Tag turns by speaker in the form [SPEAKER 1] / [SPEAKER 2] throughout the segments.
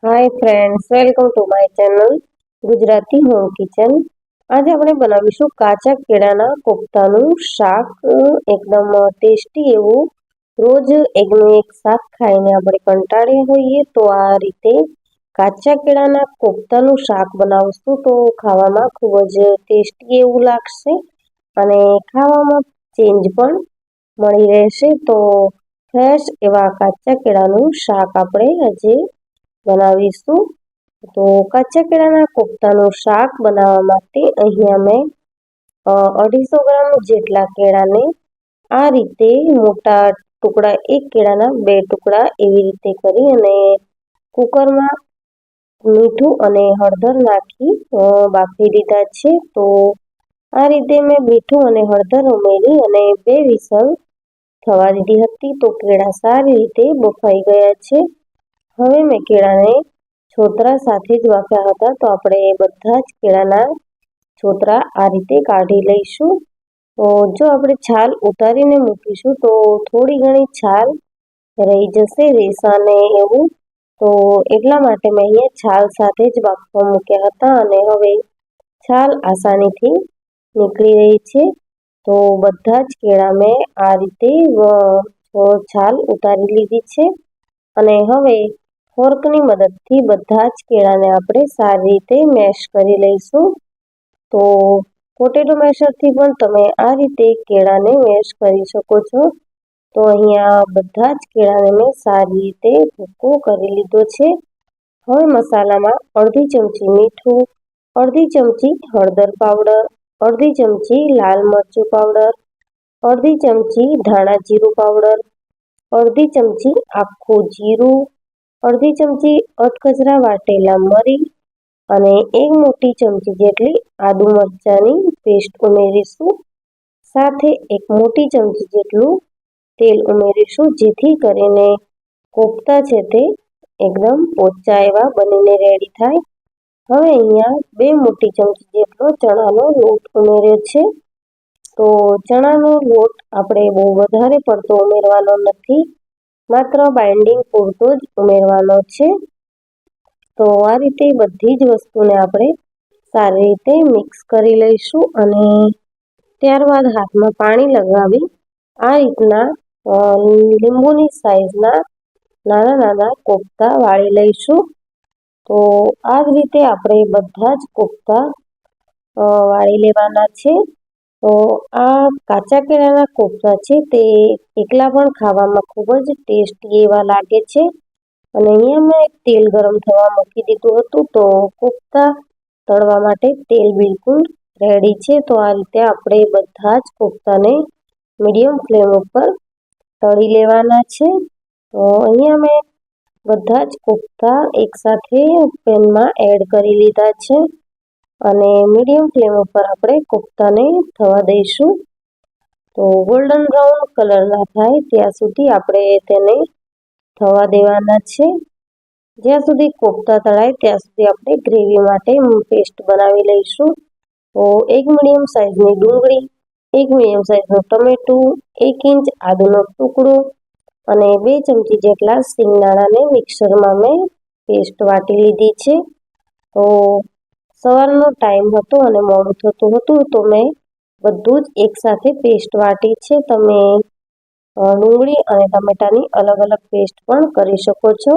[SPEAKER 1] Hi friends, welcome to my channel Gujarati home kitchen. આજે આપણે બનાવીશું કાચા કેળાના કોફતાનું શાક. એકદમ ટેસ્ટી એવું. રોજ એકનું એક શાક ખાઈને આપણે કંટાળ્યા હોઈએ તો આ રીતે કાચા કેળાના કોફતાનું શાક બનાવશું તો ખાવામાં ખૂબ જ ટેસ્ટી એવું લાગશે અને ખાવામાં ચેન્જ પણ મળી રહેશે. તો ફ્રેશ એવા કાચા કેળાનું શાક આપણે આજે બનાવીશું. તો કાચા કેળાના કોફતાનું શાક બનાવવા માટે અહીંયા મેં 250 ગ્રામ જેટલા કેળાને આ રીતે મોટા ટુકડા, એક કેળાના 2 ટુકડા એવી રીતે કરી અને કુકરમાં મીઠું અને હળદર નાખી બાફી દીધા છે. તો આ રીતે મેં મીઠું અને હળદર ઉમેરી અને 2 વિસલ થવા દીધી હતી. તો કેળા સારી રીતે બફાઈ ગયા છે. હવે મેં કેળાને છોતરા સાથે જ બાફ્યા હતા, તો આપણે બધા જ કેળાના છોતરા આ રીતે કાઢી લઈશું. તો જો આપણે છાલ ઉતારીને મૂકીશું તો થોડી ઘણી છાલ રહી જશે, રેસાને એવું. તો એટલા માટે મેં અહીંયા છાલ સાથે જ બાફવા મૂક્યા હતા અને હવે છાલ આસાનીથી નીકળી રહી છે. તો બધા જ કેળા મેં આ રીતે છાલ ઉતારી લીધી છે અને હવે ફોર્કની મદદથી બધા જ કેળાને આપણે સારી રીતે મેશ કરી લઈશું. તો પોટેટો મેશરથી પણ તમે આ રીતે કેળાને મેશ કરી શકો છો. તો અહીંયા બધા જ કેળાને મેં સારી રીતે ભૂકો કરી લીધો છે. હવે મસાલામાં અડધી ચમચી મીઠું, અડધી ચમચી હળદર પાવડર, અડધી ચમચી લાલ મરચું પાવડર, અડધી ચમચી ધાણા જીરું પાવડર, અડધી ચમચી આખું જીરું, અડધી ચમચી અધકચરા વાટેલા મરી અને 1 મોટી ચમચી જેટલી આદુ મરચાંની પેસ્ટ ઉમેરીશું. સાથે 1 મોટી ચમચી જેટલું તેલ ઉમેરીશું, જેથી કરીને કોફતા છે તે એકદમ પોચા એવા બનીને રેડી થાય. હવે અહીંયા 2 મોટી ચમચી જેટલો ચણાનો લોટ ઉમેર્યો છે. તો ચણાનો લોટ આપણે બહુ વધારે પડતો ઉમેરવાનો નથી, માત્ર બાઇન્ડિંગ પૂરતો જ ઉમેરવાનો છે. તો આ રીતે બધી જ વસ્તુને આપણે સારી રીતે મિક્સ કરી લઈશું અને ત્યારબાદ હાથમાં પાણી લગાવી આ રીતના લીંબુની સાઈઝના નાના નાના કોફતા વાળી લઈશું. તો આ જ રીતે આપણે બધા જ કોફતા વાળી લેવાના છે. તો આ કાચા કેળાના કોફતા છે તે એકલા પણ ખાવામાં ખૂબ જ ટેસ્ટી એવા લાગે છે. અને અહીંયા મેં તેલ ગરમ થવા મૂકી દીધું હતું, તો કોફતા તળવા માટે તેલ બિલકુલ રેડી છે. તો આ રીતે આપણે બધા જ કોફતાને મીડિયમ ફ્લેમ ઉપર તળી લેવાના છે. તો અહીંયા મેં બધા જ કોફતા એકસાથે પેનમાં એડ કરી લીધા છે અને મીડિયમ ફ્લેમ ઉપર આપણે કોફતાને થવા દઈશું. તો ગોલ્ડન બ્રાઉન કલરના થાય ત્યાં સુધી આપણે તેને થવા દેવાના છે. જ્યાં સુધી કોફતા તળાય ત્યાં સુધી આપણે ગ્રેવી માટે પેસ્ટ બનાવી લઈશું. તો 1 મીડિયમ સાઇઝની ડુંગળી, 1 મીડિયમ સાઇઝનું ટમેટું, 1 ઇંચ આદુનો ટુકડો અને 2 ચમચી જેટલા સિંગદાણાને મિક્સરમાં મેં પેસ્ટ વાટી લીધી છે. તો સવારનો ટાઈમ હતો અને મોડું થતું હતું, તો મેં બધું જ એકસાથે પેસ્ટ વાટી છે. તમે ડુંગળી અને ટમેટાની અલગ અલગ પેસ્ટ પણ કરી શકો છો.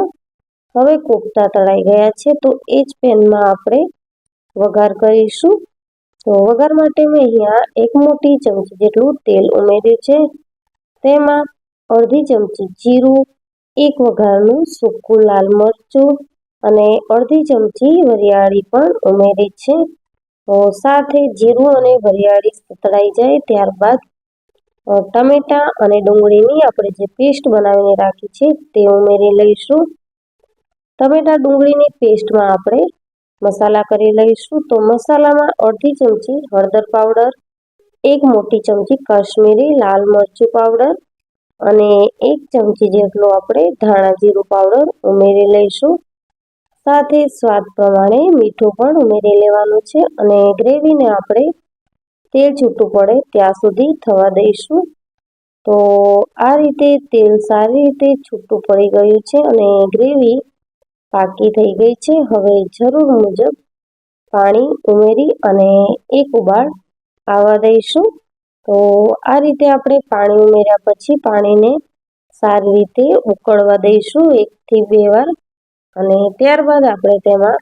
[SPEAKER 1] હવે કોફતા તળાઈ ગયા છે, તો એ જ પેનમાં આપણે વઘાર કરીશું. તો વઘાર માટે મેં અહીંયા 1 મોટી ચમચી જેટલું તેલ ઉમેર્યું છે. તેમાં અડધી ચમચી જીરું, 1 વઘારનું સૂકું લાલ મરચું અને અડધી ચમચી વરિયાળી પણ ઉમેરી છે. તો સાથે જીરું અને વરિયાળી તળાઈ જાય ત્યારબાદ ટમેટા અને ડુંગળીની આપણે જે પેસ્ટ બનાવીને રાખી છે તે ઉમેરી લઈશું. ટમેટા ડુંગળીની પેસ્ટમાં આપણે મસાલા કરી લઈશું. તો મસાલામાં અડધી ચમચી હળદર પાવડર, 1 મોટી ચમચી કાશ્મીરી લાલ મરચું પાવડર અને 1 ચમચી જેટલો આપણે ધાણા જીરું પાવડર ઉમેરી લઈશું. સાથે સ્વાદ પ્રમાણે મીઠું પણ ઉમેરી લેવાનું છે અને ગ્રેવીને આપણે તેલ છૂટું પડે ત્યાં સુધી થવા દઈશું. તો આ રીતે તેલ સારી રીતે છૂટું પડી ગયું છે અને ગ્રેવી પાકી થઈ ગઈ છે. હવે જરૂર મુજબ પાણી ઉમેરી અને એક ઉબાળ આવવા દઈશું. તો આ રીતે આપણે પાણી ઉમેર્યા પછી પાણીને સારી રીતે ઉકળવા દઈશું 1 થી 2 વાર. અને ત્યારબાદ આપણે તેમાં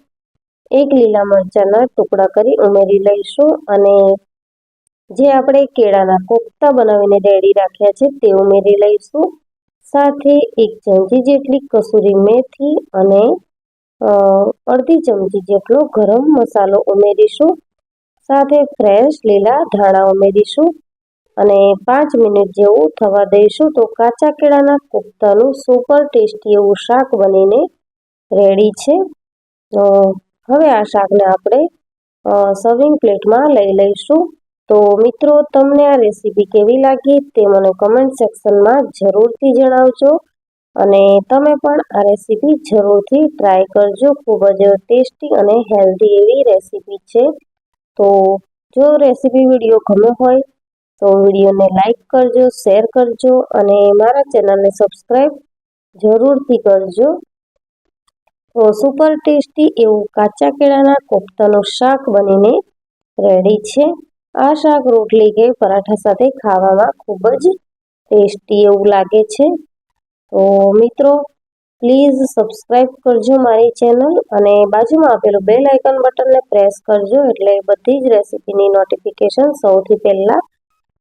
[SPEAKER 1] 1 લીલા મરચાંના ટુકડા કરી ઉમેરી લઈશું અને જે આપણે કેળાના કોફતા બનાવીને રેડી રાખ્યા છે તે ઉમેરી લઈશું. સાથે 1 ચમચી જેટલી કસૂરી મેથી અને અડધી ચમચી જેટલો ગરમ મસાલો ઉમેરીશું. સાથે ફ્રેશ લીલા ધાણા ઉમેરીશું અને 5 મિનિટ જેવું થવા દઈશું. તો કાચા કેળાના કોફતાનું સુપર ટેસ્ટી એવું શાક બનીને રેડી છે. હવે આ શાકને આપણે સર્વિંગ પ્લેટમાં લઈ લઈશું. તો મિત્રો, તમને આ રેસીપી કેવી લાગી તે મને કમેન્ટ સેક્શનમાં જરૂરથી જણાવજો અને તમે પણ આ રેસીપી જરૂરથી ટ્રાય કરજો. ખૂબ જ ટેસ્ટી અને હેલ્ધી એવી રેસીપી છે. તો જો રેસીપી વિડીયો ગમ્યો હોય તો વિડીયોને લાઈક કરજો, શેર કરજો અને મારા ચેનલને સબસ્ક્રાઈબ જરૂરથી કરજો. તો સુપર ટેસ્ટી એવું કાચા કેળાના કોફતાનું શાક બનીને રેડી છે. આ શાક રોટલી કે પરાઠા સાથે ખાવામાં ખૂબ જ ટેસ્ટી એવું લાગે છે. તો મિત્રો, પ્લીઝ સબસ્ક્રાઈબ કરજો મારી ચેનલ અને બાજુમાં આપેલું બેલ આઇકન બટનને પ્રેસ કરજો એટલે બધી જ રેસીપીની નોટિફિકેશન સૌથી પહેલાં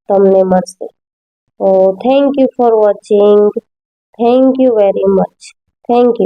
[SPEAKER 1] તમને મળશે. તો thank you for watching. Thank you very much. Thank you.